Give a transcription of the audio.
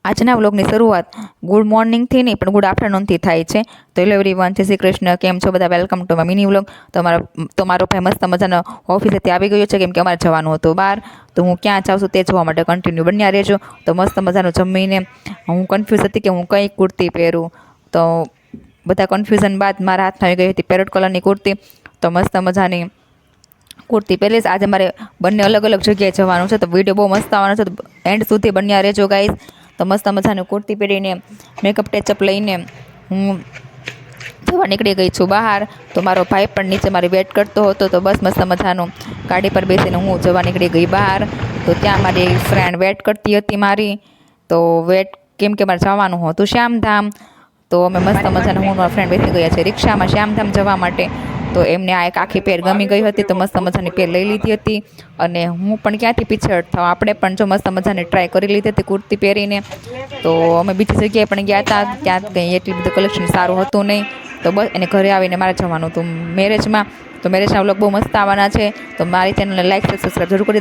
આજના વ્લોગની શરૂઆત ગુડ મોર્નિંગથી નહીં પણ ગુડ આફ્ટરનૂનથી થાય છે. તો હેલો એવરીવન, જય શ્રી કૃષ્ણ. કેમ છો બધા? Welcome to my mini vlog. તમારો ભાઈ મસ્ત મજાનો ઓફિસેથી આવી ગયો છે, કેમ કે અમારે જવાનું હતું બહાર. તો હું ક્યાં જાઉં છું તે જોવા માટે કન્ટિન્યુ બન્યા રહેજો. તો મસ્ત મજાનું જમીને હું કન્ફ્યુઝ હતી કે હું કઈ કુર્તી પહેરું. તો બધા કન્ફ્યુઝન બાદ મારા હાથમાં આવી ગઈ હતી પેરોટ કલરની કુર્તી. તો મસ્ત મજાની કુર્તી પહેરીશ. આજે મારે બંને અલગ અલગ જગ્યાએ જવાનું છે, તો વિડીયો બહુ મસ્ત આવવાનો છે, તો એન્ડ સુધી બન્યા રહેજો ગાઈઝ. તો મસ્ત મજાની કુર્તી પહેરીને મેકઅપ ટેચઅપ લઈને હું જવા નીકળી ગઈ છું બહાર. તો મારો ભાઈ પણ નીચે મારી વેટ કરતો હતો. તો બસ મસ્ત મજાનું ગાડી પર બેસીને હું જવા નીકળી ગઈ બહાર. તો ત્યાં મારી ફ્રેન્ડ વેટ કરતી હતી મારી. તો વેટ કેમ કે મારે જવાનું હતું શ્યામધામ. તો અમે મસ્ત મજાના હું મારા ફ્રેન્ડ બેસી ગયા છે રિક્ષામાં શ્યામધામ જવા માટે. તો એમને આ એક આખી પેર ગમી ગઈ હતી, તો મસ્ત મજાની પેર લઈ લીધી હતી. અને હું પણ ક્યાંથી પીછળ થાવ, આપણે પણ જો મસ્ત મજાની ટ્રાય કરી લીધી હતી કુર્તી પહેરીને. તો અમે બીજી જગ્યાએ પણ ગયા હતા, ત્યાં કંઈ એટલું બધું કલેક્શન સારું હતું નહીં. તો બસ એને ઘરે આવીને મારે જવાનું હતું મેરેજમાં. તો મેરેજના વ્લોગ બહુ મસ્ત આવવાના છે, તો મારી ચેનલને લાઈક સબસ્ક્રાઈબ જરૂર કરી